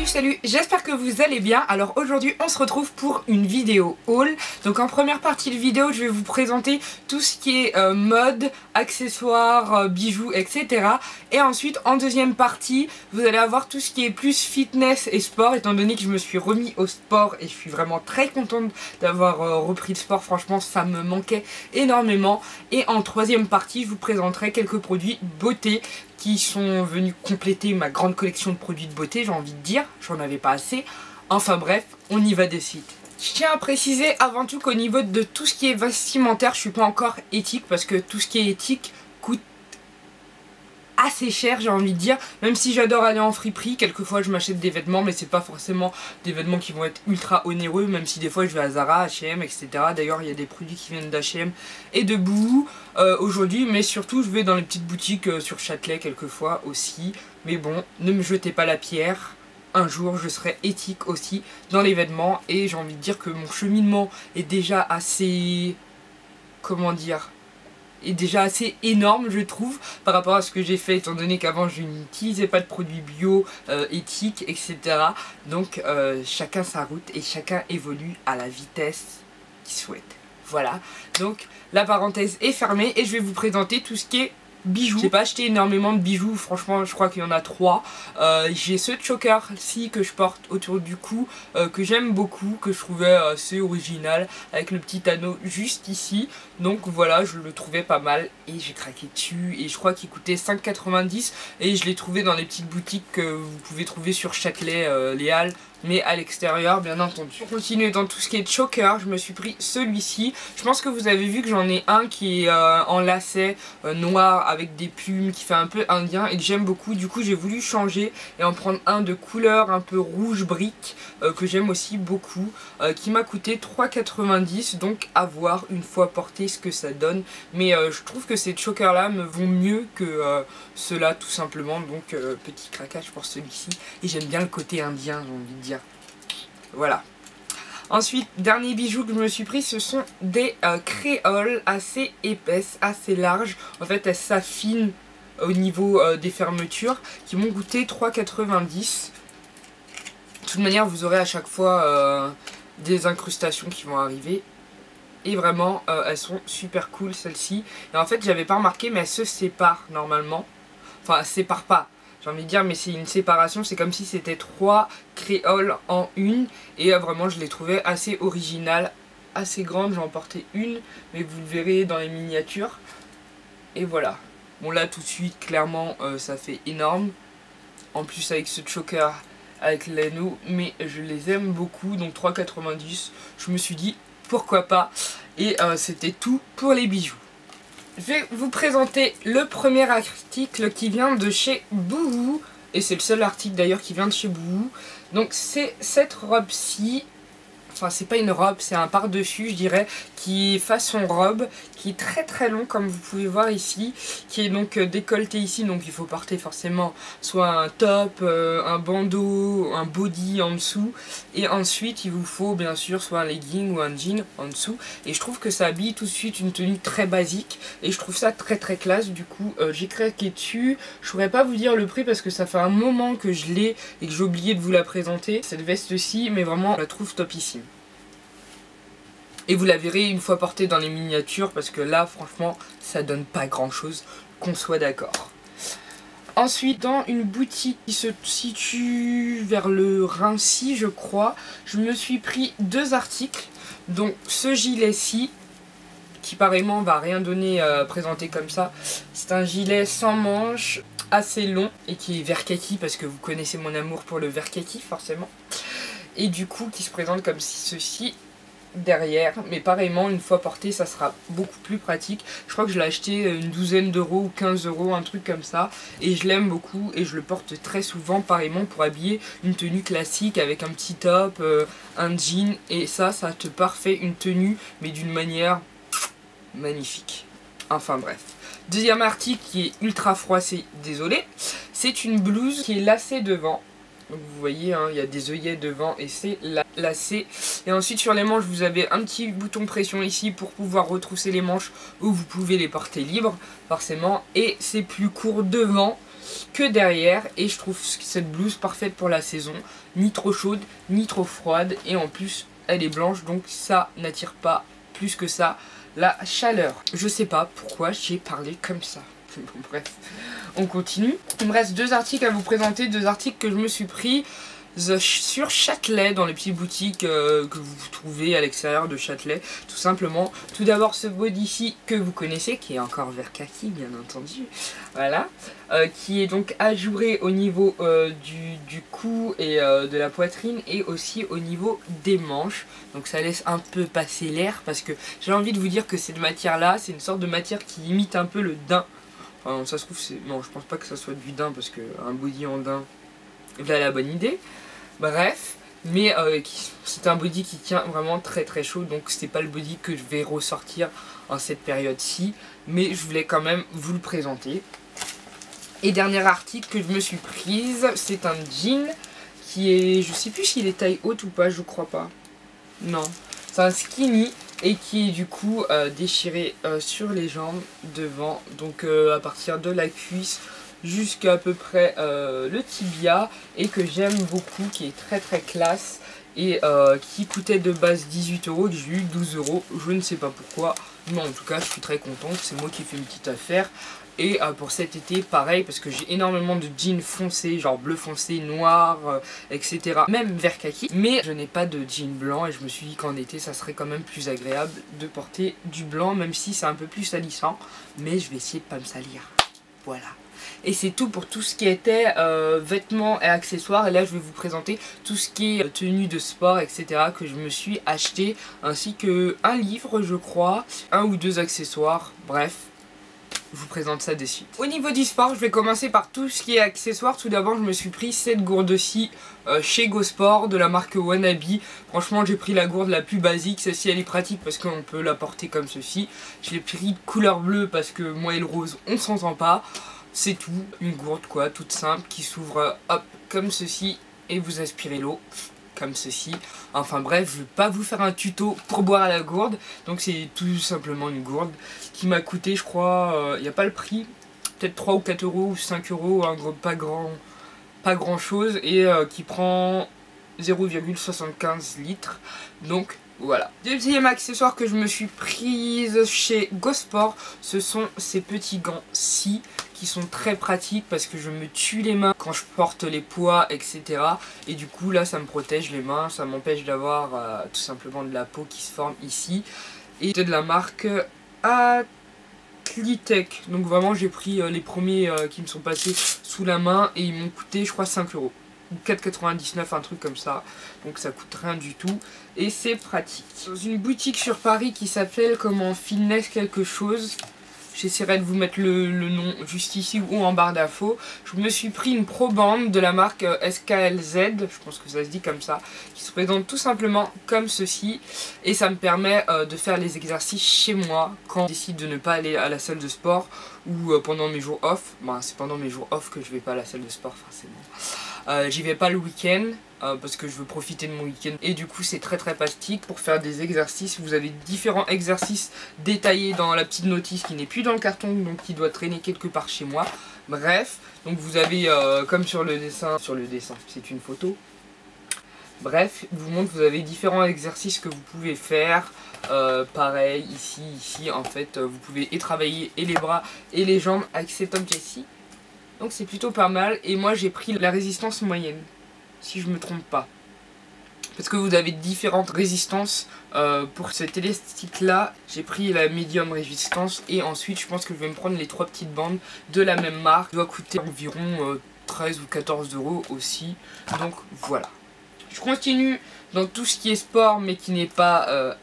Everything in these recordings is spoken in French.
Salut, j'espère que vous allez bien. Alors aujourd'hui on se retrouve pour une vidéo haul. Donc en première partie de vidéo je vais vous présenter tout ce qui est mode, accessoires, bijoux, etc. Et ensuite en deuxième partie vous allez avoir tout ce qui est plus fitness et sport, étant donné que je me suis remis au sport et je suis vraiment très contente d'avoir repris le sport. Franchement ça me manquait énormément. Et en troisième partie je vous présenterai quelques produits beauté qui sont venus compléter ma grande collection de produits de beauté, j'ai envie de dire, j'en avais pas assez. Enfin bref, on y va de suite. Je tiens à préciser avant tout qu'au niveau de tout ce qui est vestimentaire, je suis pas encore éthique, parce que tout ce qui est éthique coûte assez cher, j'ai envie de dire. Même si j'adore aller en friperie, quelquefois je m'achète des vêtements, mais c'est pas forcément des vêtements qui vont être ultra onéreux, même si des fois je vais à Zara, H&M, etc. D'ailleurs il y a des produits qui viennent d'H&M et de Boohoo aujourd'hui, mais surtout je vais dans les petites boutiques sur Châtelet quelquefois aussi. Mais bon, ne me jetez pas la pierre. Un jour je serai éthique aussi dans les vêtements, et j'ai envie de dire que mon cheminement est déjà assez... comment dire, est déjà assez énorme, je trouve, par rapport à ce que j'ai fait, étant donné qu'avant je n'utilisais pas de produits bio, éthiques, etc. Donc chacun sa route et chacun évolue à la vitesse qu'il souhaite. Voilà, donc la parenthèse est fermée et je vais vous présenter tout ce qui est bijoux. J'ai pas acheté énormément de bijoux, franchement je crois qu'il y en a 3. J'ai ce choker-ci que je porte autour du cou, que j'aime beaucoup, que je trouvais assez original, avec le petit anneau juste ici. Donc voilà, je le trouvais pas mal et j'ai craqué dessus, et je crois qu'il coûtait 5,90 et je l'ai trouvé dans les petites boutiques que vous pouvez trouver sur Châtelet, les Halles, mais à l'extérieur bien entendu. Pour continuer dans tout ce qui est choker, je me suis pris celui-ci. Je pense que vous avez vu que j'en ai un qui est en lacet noir avec des plumes, qui fait un peu indien et que j'aime beaucoup. Du coup j'ai voulu changer et en prendre un de couleur un peu rouge brique que j'aime aussi beaucoup, qui m'a coûté 3,90, donc à voir une fois porté ce que ça donne. Mais je trouve que ces chokers là me vont mieux que ceux-là tout simplement, donc petit craquage pour celui-ci. Et j'aime bien le côté indien, j'ai envie de dire. Voilà. Ensuite, dernier bijou que je me suis pris, ce sont des créoles assez épaisses, assez larges. En fait, elles s'affinent au niveau des fermetures, qui m'ont coûté 3,90. De toute manière, vous aurez à chaque fois des incrustations qui vont arriver. Et vraiment, elles sont super cool, celles-ci. Et en fait, j'avais pas remarqué, mais elles se séparent normalement. Enfin, elles se séparent pas. J'ai envie de dire, mais c'est une séparation, c'est comme si c'était 3 créoles en une. Et vraiment, je les trouvais assez originales, assez grandes. J'en portais une, mais vous le verrez dans les miniatures. Et voilà. Bon, là, tout de suite, clairement, ça fait énorme. En plus, avec ce choker, avec l'anneau, mais je les aime beaucoup. Donc 3,90, je me suis dit, pourquoi pas. Et c'était tout pour les bijoux. Je vais vous présenter le premier article qui vient de chez Boohoo. Et c'est le seul article d'ailleurs qui vient de chez Boohoo. Donc c'est cette robe-ci. Enfin c'est pas une robe, c'est un par-dessus je dirais, qui est façon robe, qui est très très long comme vous pouvez voir ici, qui est donc décolleté ici, donc il faut porter forcément soit un top, un bandeau, un body en dessous, et ensuite il vous faut bien sûr soit un legging ou un jean en dessous, et je trouve que ça habille tout de suite une tenue très basique, et je trouve ça très très classe. Du coup j'ai craqué dessus. Je pourrais pas vous dire le prix parce que ça fait un moment que je l'ai et que j'ai oublié de vous la présenter, cette veste-ci, mais vraiment je la trouve topissime. Et vous la verrez une fois portée dans les miniatures, parce que là franchement ça donne pas grand chose, qu'on soit d'accord. Ensuite, dans une boutique qui se situe vers le Raincy je crois, je me suis pris 2 articles. Donc ce gilet-ci, qui pareillement va rien donner présenté comme ça. C'est un gilet sans manches, assez long, et qui est vert kaki, parce que vous connaissez mon amour pour le vert kaki forcément. Et du coup qui se présente comme ceci derrière, mais pareillement une fois porté ça sera beaucoup plus pratique. Je crois que je l'ai acheté une douzaine d'euros ou 15 euros, un truc comme ça, et je l'aime beaucoup et je le porte très souvent pareillement pour habiller une tenue classique avec un petit top, un jean, et ça te parfait une tenue mais d'une manière magnifique. Enfin bref. Deuxième article qui est ultra froissé, désolé, c'est une blouse qui est lacée devant. Donc vous voyez, hein, il y a des œillets devant et c'est lacé. Et ensuite sur les manches, vous avez un petit bouton pression ici pour pouvoir retrousser les manches, ou vous pouvez les porter libres, forcément. Et c'est plus court devant. que derrière. Et je trouve cette blouse parfaite pour la saison, ni trop chaude ni trop froide, et en plus elle est blanche, donc ça n'attire pas plus que ça la chaleur. Je sais pas pourquoi j'ai parlé comme ça. Bon, bref, on continue. Il me reste 2 articles à vous présenter, 2 articles que je me suis pris sur Châtelet, dans les petites boutiques que vous trouvez à l'extérieur de Châtelet, tout simplement. Tout d'abord ce body-ci que vous connaissez, qui est encore vert kaki bien entendu, voilà, qui est donc ajouré au niveau du cou et de la poitrine, et aussi au niveau des manches, donc ça laisse un peu passer l'air, parce que j'ai envie de vous dire que cette matière là, c'est une sorte de matière qui imite un peu le daim. Enfin, ça se trouve, non, je pense pas que ça soit du daim, parce qu'un body en daim, voilà la bonne idée. Bref, mais c'est un body qui tient vraiment très très chaud, donc c'est pas le body que je vais ressortir en cette période-ci, mais je voulais quand même vous le présenter. Et dernier article que je me suis prise, c'est un jean qui est, je sais plus s'il est taille haute ou pas, je crois pas. Non, c'est un skinny et qui est du coup déchiré sur les jambes devant, donc à partir de la cuisse jusqu'à peu près le tibia, et que j'aime beaucoup, qui est très très classe, et qui coûtait de base 18 €, que j'ai eu 12 €, je ne sais pas pourquoi, mais en tout cas je suis très contente, c'est moi qui ai fait une petite affaire. Et pour cet été, pareil, parce que j'ai énormément de jeans foncés, genre bleu foncé, noir, etc. Même vert kaki. Mais je n'ai pas de jean blanc, et je me suis dit qu'en été, ça serait quand même plus agréable de porter du blanc, même si c'est un peu plus salissant. Mais je vais essayer de pas me salir. Voilà. Et c'est tout pour tout ce qui était vêtements et accessoires. Et là je vais vous présenter tout ce qui est tenue de sport, etc. que je me suis acheté, ainsi que un livre je crois, 1 ou 2 accessoires, bref. Je vous présente ça de suite. Au niveau du sport, je vais commencer par tout ce qui est accessoires. Tout d'abord, je me suis pris cette gourde-ci chez Go Sport de la marque Wannabe. Franchement, j'ai pris la gourde la plus basique. Celle-ci, elle est pratique parce qu'on peut la porter comme ceci. Je l'ai pris de couleur bleue parce que moi et le rose, on s'entend pas. C'est tout, une gourde quoi, toute simple, qui s'ouvre hop, comme ceci, et vous aspirez l'eau. Comme ceci. Enfin bref, je vais pas vous faire un tuto pour boire à la gourde. Donc c'est tout simplement une gourde qui m'a coûté, je crois, il n'y a pas le prix, peut-être 3 ou 4 € ou 5 €, un gros, pas grand chose, et qui prend 0,75 litres. Donc voilà. Deuxième accessoire que je me suis prise chez Go Sport, ce sont ces petits gants-ci, qui sont très pratiques parce que je me tue les mains quand je porte les poids, etc. Et du coup là ça me protège les mains, ça m'empêche d'avoir tout simplement de la peau qui se forme ici. Et c'est de la marque Athletech. Donc vraiment j'ai pris les premiers qui me sont passés sous la main, et ils m'ont coûté je crois 5 € ou 4,99, un truc comme ça. Donc ça coûte rien du tout et c'est pratique. Dans une boutique sur Paris qui s'appelle comment, Fitness quelque chose, j'essaierai de vous mettre le nom juste ici ou en barre d'infos. Je me suis pris une probande de la marque SKLZ, je pense que ça se dit comme ça, qui se présente tout simplement comme ceci. Et ça me permet de faire les exercices chez moi quand je décide de ne pas aller à la salle de sport, ou pendant mes jours off. Bon, c'est pendant mes jours off que je vais pas à la salle de sport forcément. J'y vais pas le week-end parce que je veux profiter de mon week-end, et du coup c'est très très pratique pour faire des exercices. Vous avez différents exercices détaillés dans la petite notice qui n'est plus dans le carton, donc qui doit traîner quelque part chez moi. Bref, donc vous avez comme sur le dessin, c'est une photo. Bref, je vous montre, vous avez différents exercices que vous pouvez faire. Pareil ici en fait vous pouvez travailler et les bras et les jambes avec cet objet-ci. Donc c'est plutôt pas mal, et moi j'ai pris la résistance moyenne, si je me trompe pas. Parce que vous avez différentes résistances pour cet élastique là, j'ai pris la médium résistance, et ensuite je pense que je vais me prendre les 3 petites bandes de la même marque. Ça doit coûter environ 13 ou 14 € aussi, donc voilà. Je continue dans tout ce qui est sport mais qui n'est pas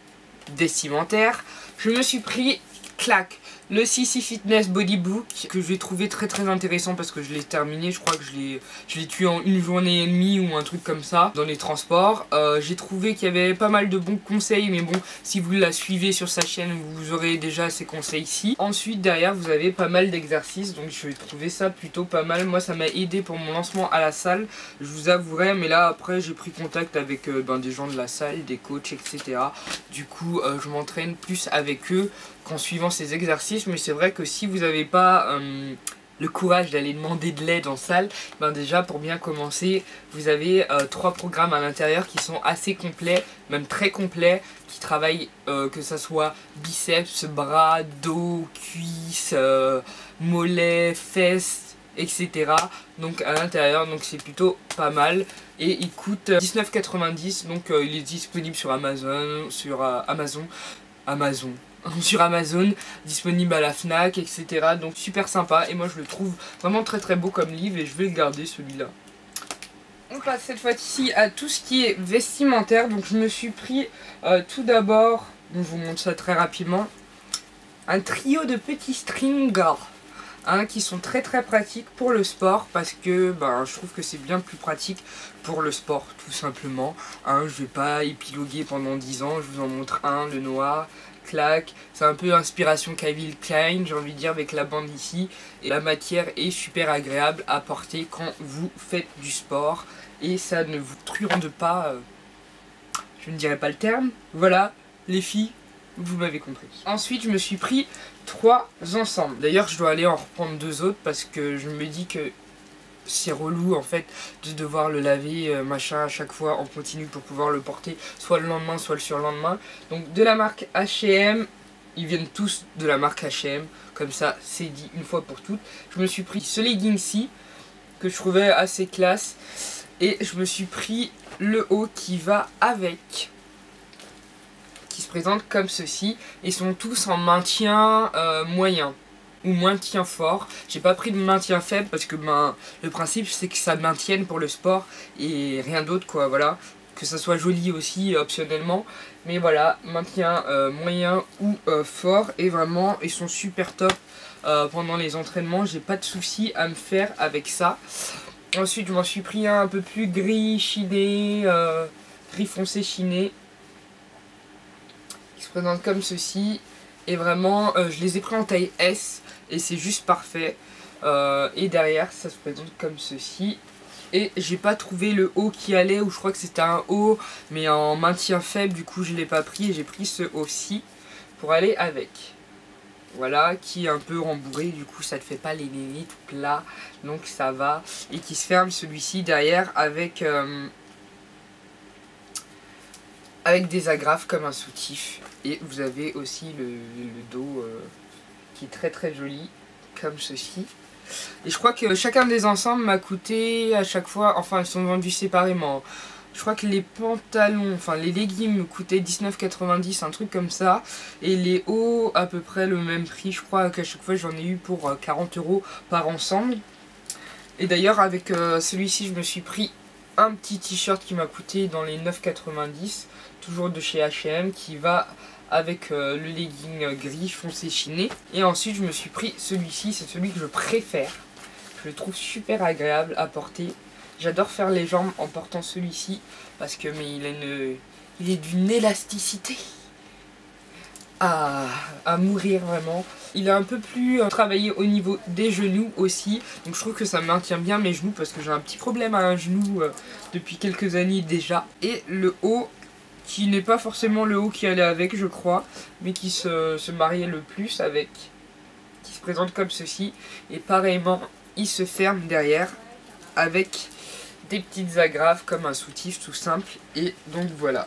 vestimentaire. Je me suis pris, clac, le CC Fitness Bodybook, que je vais trouver très très intéressant parce que je l'ai terminé. Je crois que je l'ai tué en 1 journée et demie ou un truc comme ça dans les transports. J'ai trouvé qu'il y avait pas mal de bons conseils, mais bon, si vous la suivez sur sa chaîne, vous aurez déjà ces conseils ici. Ensuite derrière vous avez pas mal d'exercices, donc je vais trouver ça plutôt pas mal. Moi ça m'a aidé pour mon lancement à la salle, je vous avouerai, mais là après j'ai pris contact avec des gens de la salle, des coachs, etc. Du coup je m'entraîne plus avec eux qu'en suivant ces exercices. Mais c'est vrai que si vous n'avez pas le courage d'aller demander de l'aide en salle, ben déjà pour bien commencer, vous avez 3 programmes à l'intérieur qui sont assez complets, même très complets, qui travaillent que ça soit biceps, bras, dos, cuisses, mollets, fesses, etc. Donc à l'intérieur, donc c'est plutôt pas mal. Et il coûte 19,90 €, donc il est disponible sur Amazon, sur sur Amazon, disponible à la Fnac, etc. Donc super sympa, et moi je le trouve vraiment très très beau comme livre, et je vais le garder celui-là. On passe cette fois-ci à tout ce qui est vestimentaire. Donc je me suis pris tout d'abord, je vous montre ça très rapidement, un trio de petits stringers. Qui sont très très pratiques pour le sport, parce que je trouve que c'est bien plus pratique pour le sport tout simplement. Je vais pas épiloguer pendant 10 ans, je vous en montre un, le noir, clac, c'est un peu inspiration Calvin Klein, j'ai envie de dire, avec la bande ici, et la matière est super agréable à porter quand vous faites du sport, et ça ne vous truande pas, je ne dirais pas le terme, voilà les filles. Vous m'avez compris. Ensuite, je me suis pris 3 ensembles. D'ailleurs, je dois aller en reprendre 2 autres parce que je me dis que c'est relou en fait de devoir le laver machin à chaque fois en continu pour pouvoir le porter soit le lendemain, soit le surlendemain. Donc de la marque H&M, ils viennent tous de la marque H&M. Comme ça, c'est dit une fois pour toutes. Je me suis pris ce legging-ci que je trouvais assez classe. Et je me suis pris le haut qui va avec, qui se présentent comme ceci, et sont tous en maintien moyen ou maintien fort. J'ai pas pris de maintien faible parce que le principe c'est que ça maintienne pour le sport et rien d'autre quoi, voilà, que ça soit joli aussi optionnellement, mais voilà, maintien moyen ou fort, et vraiment ils sont super top pendant les entraînements, j'ai pas de soucis à me faire avec ça. Ensuite je m'en suis pris un peu plus gris chiné, gris foncé chiné, qui se présente comme ceci, et vraiment je les ai pris en taille S et c'est juste parfait. Et derrière ça se présente comme ceci, et j'ai pas trouvé le haut qui allait, ou je crois que c'était un haut mais en maintien faible, du coup je l'ai pas pris, et j'ai pris ce haut-ci pour aller avec. Voilà, qui est un peu rembourré, du coup ça ne fait pas les nénés tout plat, donc ça va, et qui se ferme celui-ci derrière avec des agrafes comme un soutif. Et vous avez aussi le dos qui est très très joli, comme ceci. Et je crois que chacun des ensembles m'a coûté à chaque fois, enfin ils sont vendus séparément. Je crois que les pantalons, enfin les leggings me coûtaient 19,90 €, un truc comme ça. Et les hauts à peu près le même prix, je crois qu'à chaque fois j'en ai eu pour 40 € par ensemble. Et d'ailleurs avec celui-ci je me suis pris un petit t-shirt qui m'a coûté dans les 9,90 €, toujours de chez H&M, qui va avec le legging gris foncé chiné. Et ensuite je me suis pris celui-ci, c'est celui que je préfère. Je le trouve super agréable à porter. J'adore faire les jambes en portant celui-ci parce que il est d'une élasticité à mourir vraiment. Il est un peu plus travaillé au niveau des genoux aussi, donc je trouve que ça maintient bien mes genoux parce que j'ai un petit problème à un genou depuis quelques années déjà. Et le haut, qui n'est pas forcément le haut qui allait avec, je crois, mais qui se mariait le plus avec, qui se présente comme ceci, et pareillement il se ferme derrière avec des petites agrafes comme un soutif tout simple. Et donc voilà.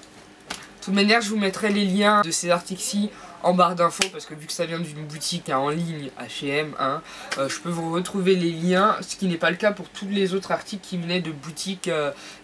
De toute manière, je vous mettrai les liens de ces articles-ci en barre d'infos, parce que vu que ça vient d'une boutique en ligne H&M, je peux vous retrouver les liens, ce qui n'est pas le cas pour tous les autres articles qui venaient de boutiques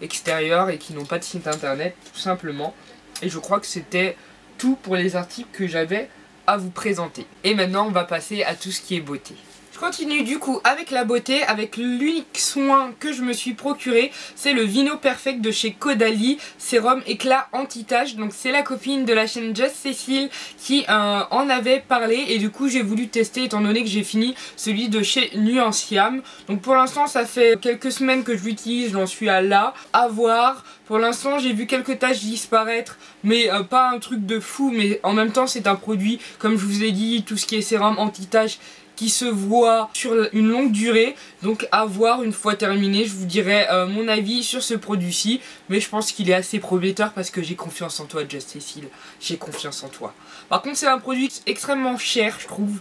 extérieures et qui n'ont pas de site internet tout simplement. Et je crois que c'était tout pour les articles que j'avais à vous présenter. Et maintenant on va passer à tout ce qui est beauté. Je continue du coup avec la beauté, avec l'unique soin que je me suis procuré, c'est le Vino Perfect de chez Caudalie, sérum éclat anti-tache. Donc c'est la copine de la chaîne Just Cécile qui en avait parlé, et du coup j'ai voulu tester étant donné que j'ai fini celui de chez Nuanciam. Donc pour l'instant ça fait quelques semaines que je l'utilise, j'en suis à là, à voir. Pour l'instant j'ai vu quelques taches disparaître, mais pas un truc de fou, mais en même temps c'est un produit, comme je vous ai dit, tout ce qui est sérum anti-tache qui se voit sur une longue durée, donc à voir une fois terminé. Je vous dirai mon avis sur ce produit-ci, mais je pense qu'il est assez prometteur parce que j'ai confiance en toi, Just Cécile, j'ai confiance en toi. Par contre c'est un produit extrêmement cher je trouve,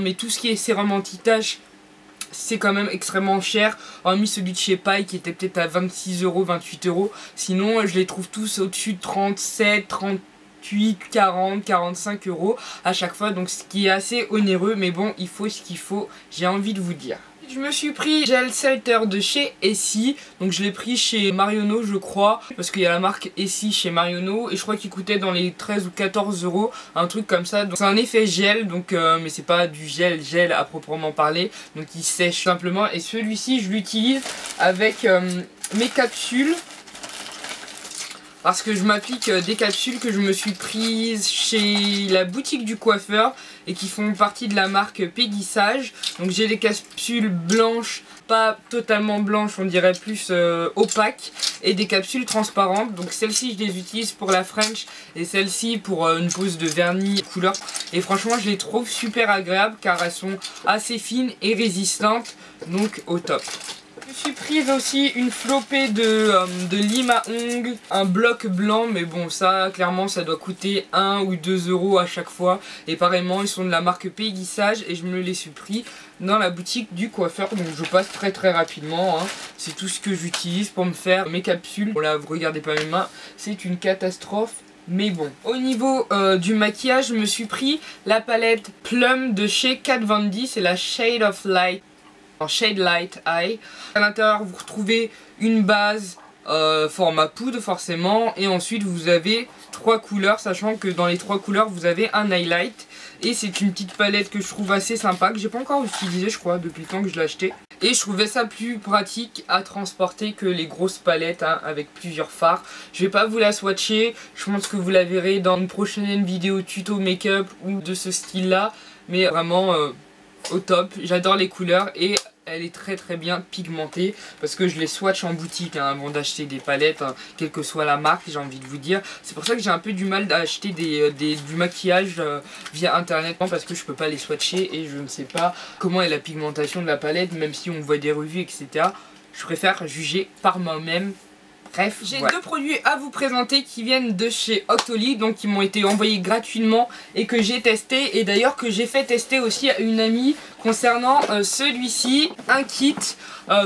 mais tout ce qui est sérum anti-tache c'est quand même extrêmement cher, hormis celui de chez Paille qui était peut-être à 26 €, 28 €. Sinon je les trouve tous au-dessus de 37, 38, 40, 45 € à chaque fois, donc ce qui est assez onéreux, mais bon, il faut ce qu'il faut, j'ai envie de vous dire. Je me suis pris gel shelter de chez Essie, donc je l'ai pris chez Marionneau je crois, parce qu'il y a la marque Essie chez Marionneau, et je crois qu'il coûtait dans les 13 ou 14 €, un truc comme ça. Donc c'est un effet gel, donc mais c'est pas du gel à proprement parler, donc il sèche simplement. Et celui-ci je l'utilise avec mes capsules, parce que je m'applique des capsules que je me suis prises chez la boutique du coiffeur et qui font partie de la marque Peggy Sage. Donc j'ai des capsules blanches, pas totalement blanches, on dirait plus opaques, et des capsules transparentes. Donc celles-ci je les utilise pour la French et celle-ci pour une pose de vernis couleur. Et franchement je les trouve super agréables car elles sont assez fines et résistantes, donc au top. Je me suis prise aussi une flopée de lime à ongles, un bloc blanc, mais bon ça clairement ça doit coûter 1 ou 2 € à chaque fois. Et pareillement ils sont de la marque Peggy Sage et je me les suis pris dans la boutique du coiffeur. Donc je passe très rapidement, hein. C'est tout ce que j'utilise pour me faire mes capsules. Bon là vous regardez pas mes mains, c'est une catastrophe. Mais bon, au niveau du maquillage, je me suis pris la palette Plum de chez Kat Von D, c'est la Shade of Light. En Shade Light Eye. À l'intérieur vous retrouvez une base format poudre forcément, et ensuite vous avez 3 couleurs, sachant que dans les 3 couleurs vous avez un highlight. Et c'est une petite palette que je trouve assez sympa, que j'ai pas encore utilisée je crois depuis le temps que je l'ai acheté. Et je trouvais ça plus pratique à transporter que les grosses palettes hein, avec plusieurs fards. Je vais pas vous la swatcher, je pense que vous la verrez dans une prochaine vidéo tuto make-up ou de ce style là. Mais vraiment au top, j'adore les couleurs et elle est très bien pigmentée, parce que je les swatch en boutique hein, avant d'acheter des palettes, hein, quelle que soit la marque, j'ai envie de vous dire. C'est pour ça que j'ai un peu du mal d'acheter du maquillage via internet, parce que je peux pas les swatcher et je ne sais pas comment est la pigmentation de la palette, même si on voit des revues etc. Je préfère juger par moi-même. Bref, j'ai deux produits à vous présenter qui viennent de chez Octoly, donc qui m'ont été envoyés gratuitement et que j'ai testé, et d'ailleurs que j'ai fait tester aussi à une amie concernant celui-ci, un kit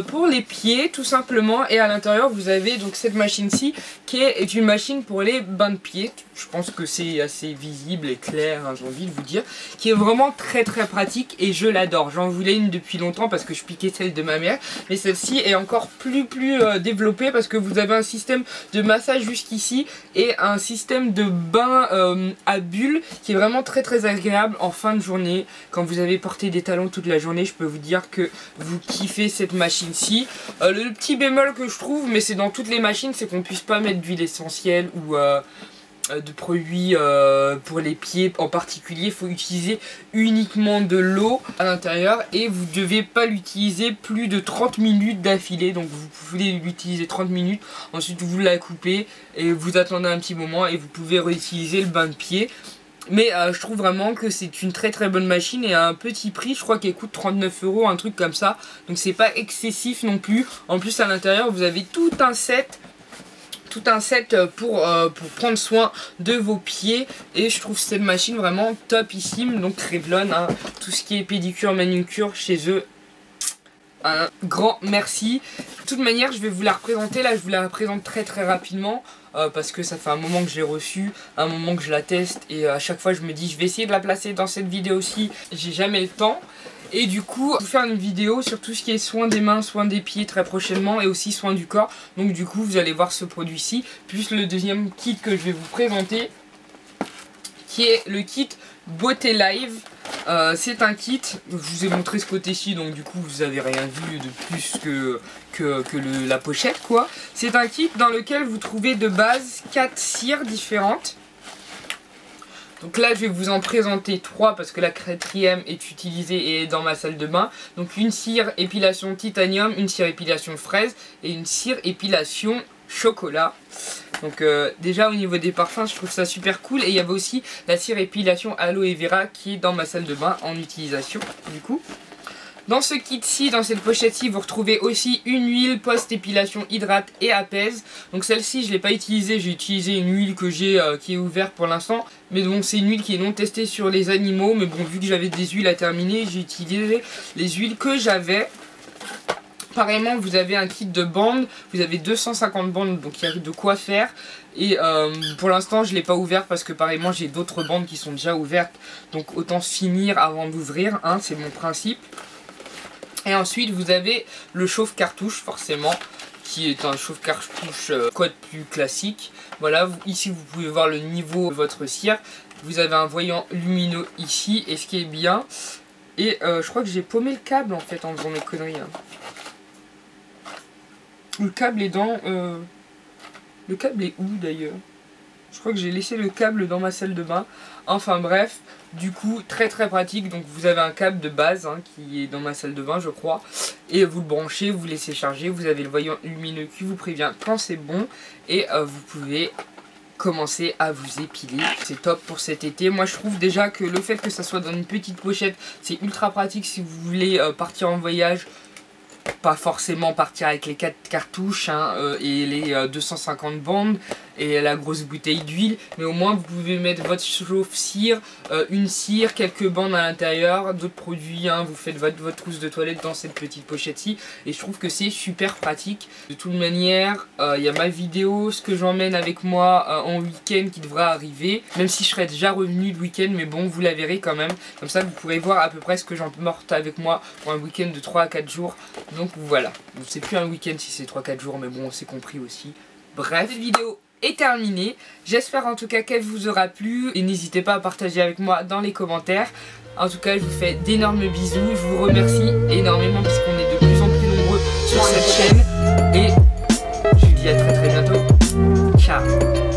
pour les pieds tout simplement. Et à l'intérieur vous avez donc cette machine-ci qui est une machine pour les bains de pieds. Je pense que c'est assez visible et clair, hein, j'ai envie de vous dire, qui est vraiment très pratique et je l'adore. J'en voulais une depuis longtemps parce que je piquais celle de ma mère, mais celle-ci est encore plus développée parce que vous avez un système de massage jusqu'ici et un système de bain à bulles qui est vraiment très agréable en fin de journée. Quand vous avez porté des talons toute la journée, je peux vous dire que vous kiffez cette machine-ci. Le petit bémol que je trouve, mais c'est dans toutes les machines, c'est qu'on puisse pas mettre d'huile essentielle ou de produits pour les pieds en particulier. Il faut utiliser uniquement de l'eau à l'intérieur et vous ne devez pas l'utiliser plus de 30 minutes d'affilée. Donc vous pouvez l'utiliser 30 minutes, ensuite vous la coupez et vous attendez un petit moment et vous pouvez réutiliser le bain de pied. Mais je trouve vraiment que c'est une très bonne machine et à un petit prix, je crois qu'elle coûte 39 €, un truc comme ça. Donc c'est pas excessif non plus. En plus à l'intérieur vous avez tout un set pour prendre soin de vos pieds, et je trouve cette machine vraiment topissime. Donc Revlon, hein, tout ce qui est pédicure, manucure chez eux, un grand merci. De toute manière je vais vous la représenter, là je vous la présente très très rapidement parce que ça fait un moment que je l'ai reçue, un moment que je la teste, et à chaque fois je me dis je vais essayer de la placer dans cette vidéo aussi, j'ai jamais le temps. Et du coup, je vais faire une vidéo sur tout ce qui est soin des mains, soin des pieds très prochainement, et aussi soin du corps. Donc du coup, vous allez voir ce produit-ci, plus le deuxième kit que je vais vous présenter, qui est le kit Beauté Live. C'est un kit, je vous ai montré ce côté-ci, donc du coup vous avez rien vu de plus que la pochette quoi. C'est un kit dans lequel vous trouvez de base 4 cires différentes. Donc là je vais vous en présenter 3 parce que la 4e est utilisée et est dans ma salle de bain. Donc une cire épilation titanium, une cire épilation fraise et une cire épilation chocolat. Donc déjà au niveau des parfums je trouve ça super cool. Et il y avait aussi la cire épilation aloe vera qui est dans ma salle de bain en utilisation du coup. Dans ce kit-ci, dans cette pochette-ci, vous retrouvez aussi une huile post-épilation hydrate et apaise. Donc celle-ci, je ne l'ai pas utilisée, j'ai utilisé une huile que j'ai qui est ouverte pour l'instant. Mais bon, c'est une huile qui est non testée sur les animaux. Mais bon, vu que j'avais des huiles à terminer, j'ai utilisé les huiles que j'avais. Pareillement, vous avez un kit de bandes, vous avez 250 bandes, donc il y a de quoi faire. Et pour l'instant, je ne l'ai pas ouvert parce que pareillement, j'ai d'autres bandes qui sont déjà ouvertes. Donc autant finir avant d'ouvrir, hein, c'est mon principe. Et ensuite, vous avez le chauffe-cartouche, forcément, qui est un chauffe-cartouche code plus classique. Voilà, ici, vous pouvez voir le niveau de votre cire. Vous avez un voyant lumineux ici, et ce qui est bien. Et je crois que j'ai paumé le câble, en fait, en faisant mes conneries. Hein. Le câble est dans... Le câble est où, d'ailleurs? Je crois que j'ai laissé le câble dans ma salle de bain. Enfin bref, du coup très pratique. Donc vous avez un câble de base hein, qui est dans ma salle de bain je crois. Et vous le branchez, vous laissez charger. Vous avez le voyant lumineux qui vous prévient quand c'est bon. Et vous pouvez commencer à vous épiler. C'est top pour cet été. Moi je trouve déjà que le fait que ça soit dans une petite pochette, c'est ultra pratique si vous voulez partir en voyage. Pas forcément partir avec les 4 cartouches hein, et les 250 bandes et la grosse bouteille d'huile, mais au moins vous pouvez mettre votre chauffe-cire, une cire, quelques bandes à l'intérieur, d'autres produits, hein, vous faites votre trousse de toilette dans cette petite pochette-ci et je trouve que c'est super pratique. De toute manière, il y a ma vidéo, ce que j'emmène avec moi en week-end qui devra arriver, même si je serai déjà revenu le week-end, mais bon, vous la verrez quand même, comme ça vous pourrez voir à peu près ce que j'emporte avec moi pour un week-end de 3 à 4 jours. Donc voilà, c'est plus un week-end si c'est 3-4 jours, mais bon, c'est compris aussi. Bref, cette vidéo est terminée. J'espère en tout cas qu'elle vous aura plu. Et n'hésitez pas à partager avec moi dans les commentaires. En tout cas, je vous fais d'énormes bisous. Je vous remercie énormément puisqu'on est de plus en plus nombreux sur cette chaîne. Et je vous dis à très bientôt. Ciao.